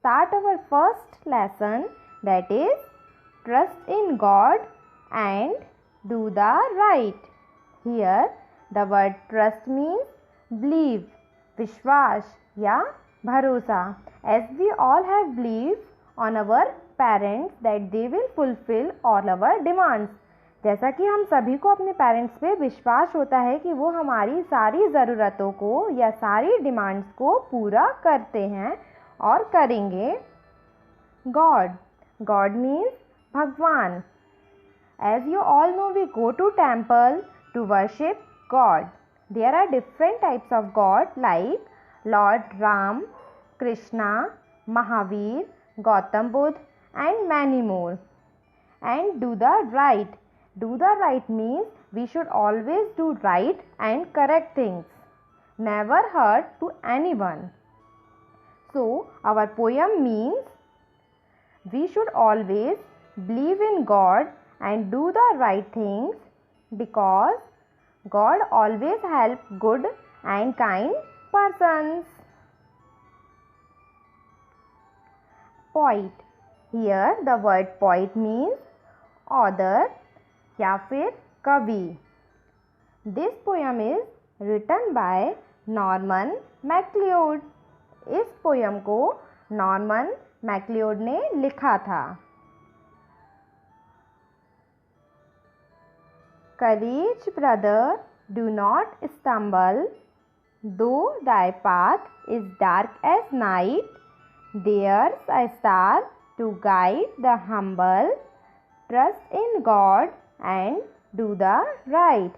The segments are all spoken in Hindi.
start our first lesson, that is trust in God and do the right. Here the word trust means believe, विश्वास या भरोसा. As we all have believed on our parents that they will fulfill all our demands. जैसा कि हम सभी को अपने पेरेंट्स पे विश्वास होता है कि वो हमारी सारी ज़रूरतों को या सारी डिमांड्स को पूरा करते हैं और करेंगे. God means भगवान. As you all know, we go to temple to worship God. There are different types of God like Lord Ram, Krishna, Mahavir, Gautam Buddha and many more. And do the right. Do the right means we should always do right and correct things. Never hurt to anyone. So our poem means we should always believe in God and do the right things because God always helps good and kind persons. Poet. Here the word poet means author या फिर कवि. This poem is written by Norman MacLeod. इस पोयम को नॉर्मन मैक्लियोड ने लिखा था. Courage, brother, do not stumble. Though thy path is dark as night, there's a star to guide the humble. Trust in God and do the right.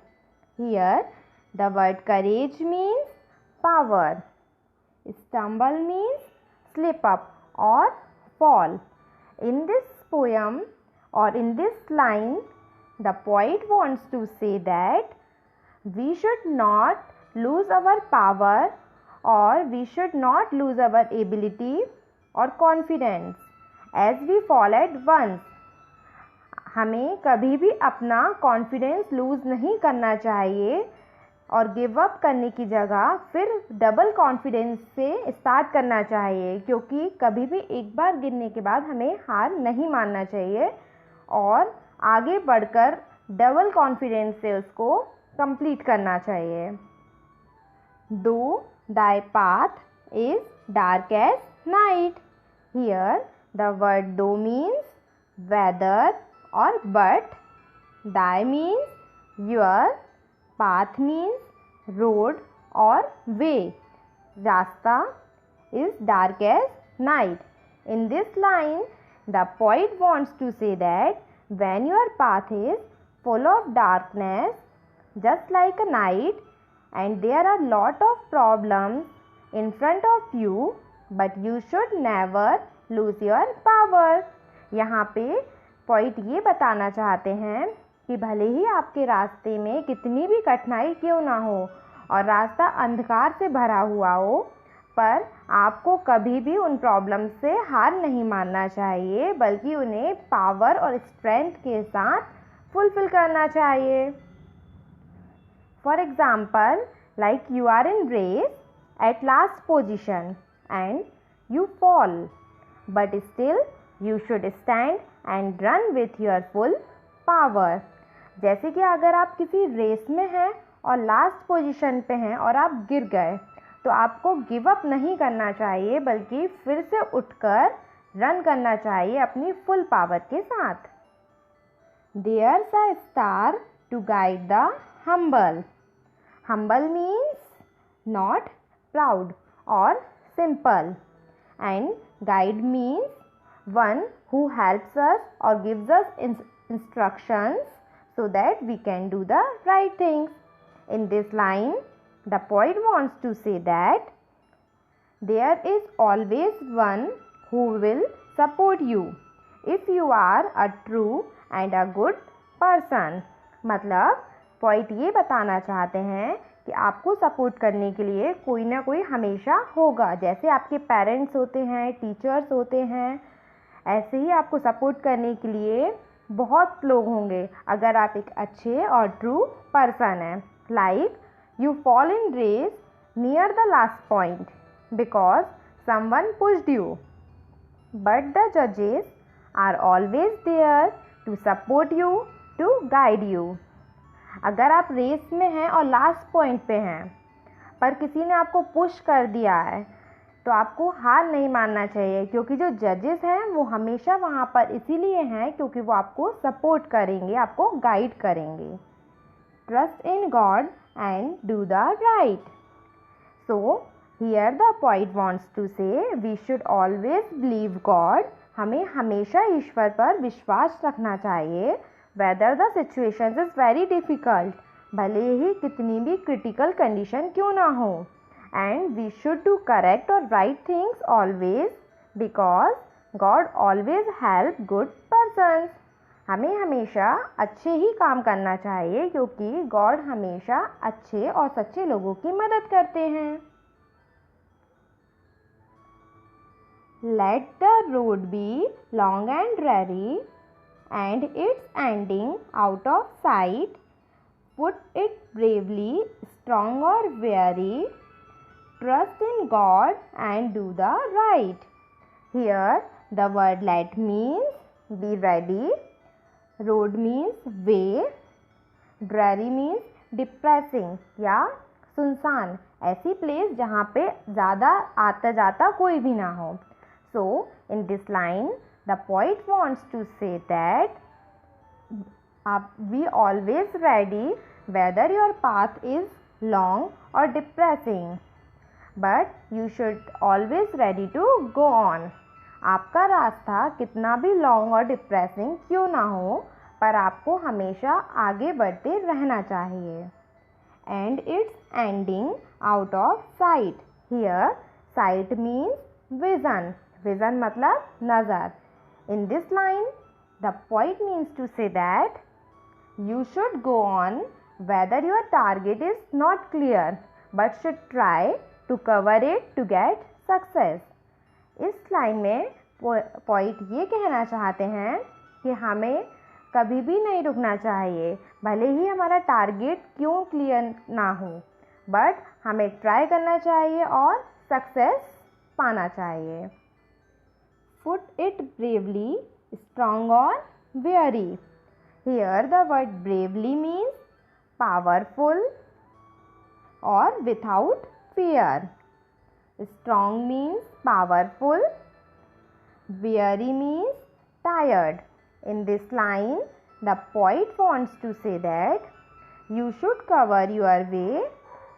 Here the word courage means power. Stumble means slip up or fall. In this poem or in this line, the poet wants to say that we should not lose our power or we should not lose our ability or confidence as we fall at once. हमें कभी भी अपना कॉन्फिडेंस लूज़ नहीं करना चाहिए और गिव अप करने की जगह फिर डबल कॉन्फिडेंस से स्टार्ट करना चाहिए, क्योंकि कभी भी एक बार गिरने के बाद हमें हार नहीं मानना चाहिए और आगे बढ़कर डबल कॉन्फिडेंस से उसको कंप्लीट करना चाहिए. दो thy path is dark as night. Here the word though means whether or but. Thy means your, path means road or way. Rasta is dark as night. In this line, the poet wants to say that when your path is full of darkness, just like a night, and there are lot of problems in front of you, but you should never lose your power. यहाँ पे पोइट ये बताना चाहते हैं कि भले ही आपके रास्ते में कितनी भी कठिनाई क्यों ना हो और रास्ता अंधकार से भरा हुआ हो, पर आपको कभी भी उन प्रॉब्लम से हार नहीं मानना चाहिए, बल्कि उन्हें पावर और स्ट्रेंथ के साथ फुलफिल करना चाहिए. For example, like you are in race at last position and you fall, but still you should stand and run with your full power. जैसे कि अगर आप किसी रेस में हैं और लास्ट पोजीशन पे हैं और आप गिर गए, तो आपको गिव अप नहीं करना चाहिए, बल्कि फिर से उठकर रन करना चाहिए अपनी फुल पावर के साथ. There's a star to guide the humble. Humble means not proud or simple, and guide means one who helps us or gives us instructions so that we can do the right things. In this line, the poet wants to say that there is always one who will support you if you are a true and a good person. मतलब पोइट ये बताना चाहते हैं कि आपको सपोर्ट करने के लिए कोई ना कोई हमेशा होगा. जैसे आपके पेरेंट्स होते हैं, टीचर्स होते हैं, ऐसे ही आपको सपोर्ट करने के लिए बहुत लोग होंगे अगर आप एक अच्छे और ट्रू पर्सन हैं. Like you fall in race near the last point because someone pushed you. but the judges are always there to support you, to guide you. अगर आप रेस में हैं और लास्ट पॉइंट पे हैं पर किसी ने आपको पुश कर दिया है तो आपको हार नहीं मानना चाहिए, क्योंकि जो जजेस हैं वो हमेशा वहाँ पर इसीलिए हैं क्योंकि वो आपको सपोर्ट करेंगे, आपको गाइड करेंगे. Trust in God and do the right. So here the poet wants to say we should always believe God. हमें हमेशा ईश्वर पर विश्वास रखना चाहिए. Whether the situation is very difficult, भले ही कितनी भी क्रिटिकल कंडीशन क्यों ना हो. And we should do correct और right things always because God always help good persons. हमें हमेशा अच्छे ही काम करना चाहिए क्योंकि गॉड हमेशा अच्छे और सच्चे लोगों की मदद करते हैं. Let the road be long and dreary, and its ending out of sight. Put it bravely, strong or weary. Trust in God and do the right. Here, the word let means be ready. Road means way. Dreary means depressing या सुनसान, ऐसी प्लेस जहाँ पे ज़्यादा आता जाता कोई भी ना हो. So, in this line, the poet wants to say that be always ready whether your path is long or depressing, but you should always ready to go on. आपका रास्ता कितना भी लॉन्ग और डिप्रेसिंग क्यों ना हो, पर आपको हमेशा आगे बढ़ते रहना चाहिए. And its ending out of sight. Here, sight means vision. Vision मतलब नज़र. In this line, the poet means to say that you should go on whether your target is not clear, but should try to cover it to get success. इस लाइन में पोइट ये कहना चाहते हैं कि हमें कभी भी नहीं रुकना चाहिए, भले ही हमारा टारगेट क्यों क्लियर ना हो, बट हमें ट्राई करना चाहिए और सक्सेस पाना चाहिए. Put it bravely, strong or weary. Here the word bravely means powerful or without fear. Strong means powerful. Weary means tired. In this line, the poet wants to say that you should cover your way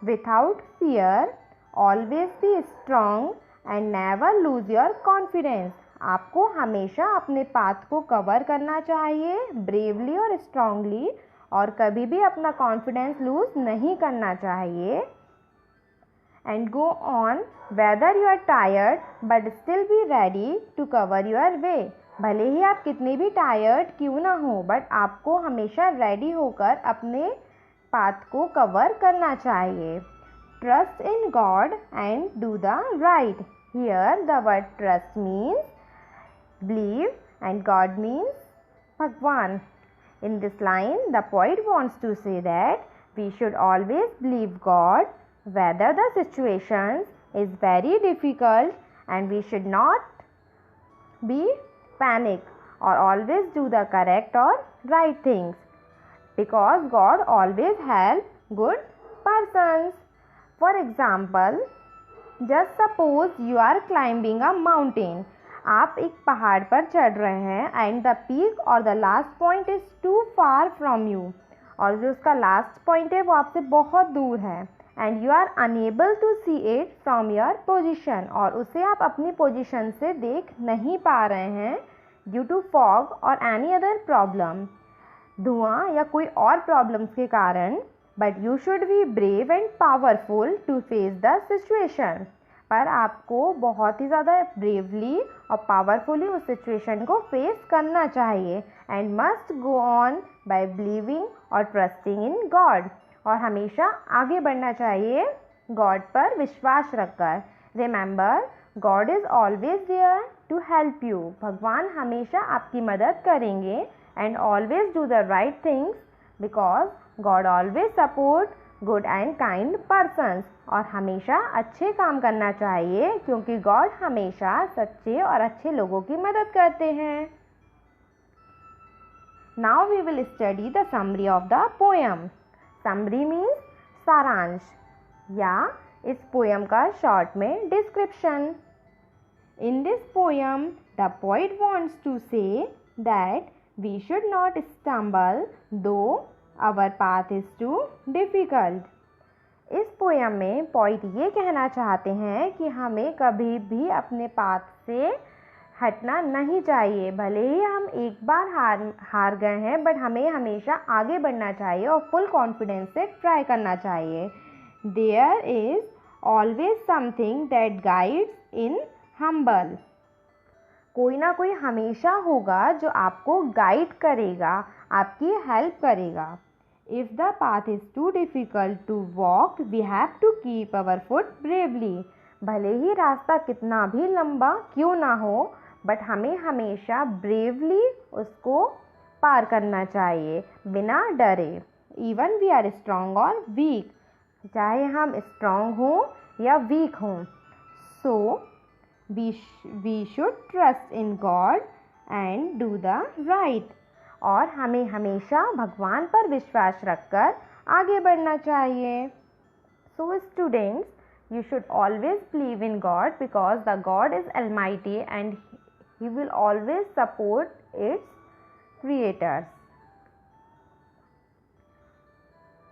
without fear, always be strong and never lose your confidence. आपको हमेशा अपने पाथ को कवर करना चाहिए ब्रेवली और स्ट्रांगली, और कभी भी अपना कॉन्फिडेंस लूज नहीं करना चाहिए. And go on whether you are tired but still be ready to cover your way. भले ही आप कितने भी टायर्ड क्यों ना हो, बट आपको हमेशा रेडी होकर अपने पाथ को कवर करना चाहिए. Trust in God and do the right. Here the word trust means believe and God means Bhagwan. In this line, the poet wants to say that we should always believe God whether the situation is very difficult, and we should not be panic or always do the correct or right things because God always help good persons. For example, just suppose you are climbing a mountain. आप एक पहाड़ पर चढ़ रहे हैं एंड द पीक और the last point is too far from you, और जो उसका लास्ट पॉइंट है वो आपसे बहुत दूर है. And you are unable to see it from your position, और उसे आप अपनी पोजिशन से देख नहीं पा रहे हैं ड्यू टू फॉग और एनी अदर प्रॉब्लम, धुआं या कोई और प्रॉब्लम्स के कारण. But you should be brave and powerful to face the situation. पर आपको बहुत ही ज़्यादा ब्रेवली और पावरफुली उस सिचुएशन को फेस करना चाहिए. And must go on by believing और ट्रस्टिंग इन गॉड, और हमेशा आगे बढ़ना चाहिए गॉड पर विश्वास रखकर. Remember, God is always there to help you. भगवान हमेशा आपकी मदद करेंगे. And always do the right things because God always support good and kind persons, और हमेशा अच्छे काम करना चाहिए क्योंकि गॉड हमेशा सच्चे और अच्छे लोगों की मदद करते हैं। Now we will study the summary of the poem. Summary means सारांश, या इस पोएम का शॉर्ट में description. In this poem, the poet wants to say that we should not stumble though our path is too difficult. इस पोएम में पोइट ये कहना चाहते हैं कि हमें कभी भी अपने पाथ से हटना नहीं चाहिए। भले ही हम एक बार हार गए हैं, बट हमें हमेशा आगे बढ़ना चाहिए और फुल कॉन्फिडेंस से ट्राई करना चाहिए। There is always something that guides in humble, कोई ना कोई हमेशा होगा जो आपको गाइड करेगा, आपकी हेल्प करेगा। If the path is too difficult to walk we have to keep our foot bravely. भले ही रास्ता कितना भी लंबा क्यों ना हो, बट हमें हमेशा ब्रेवली उसको पार करना चाहिए, बिना डरे। इवन वी आर स्ट्रॉन्ग और वीक, चाहे हम स्ट्रॉन्ग हों या वीक हों। सो we should trust in God and do the right, और हमें हमेशा भगवान पर विश्वास रखकर आगे बढ़ना चाहिए। So students, you should always believe in God because the God is almighty and he will always support its creators.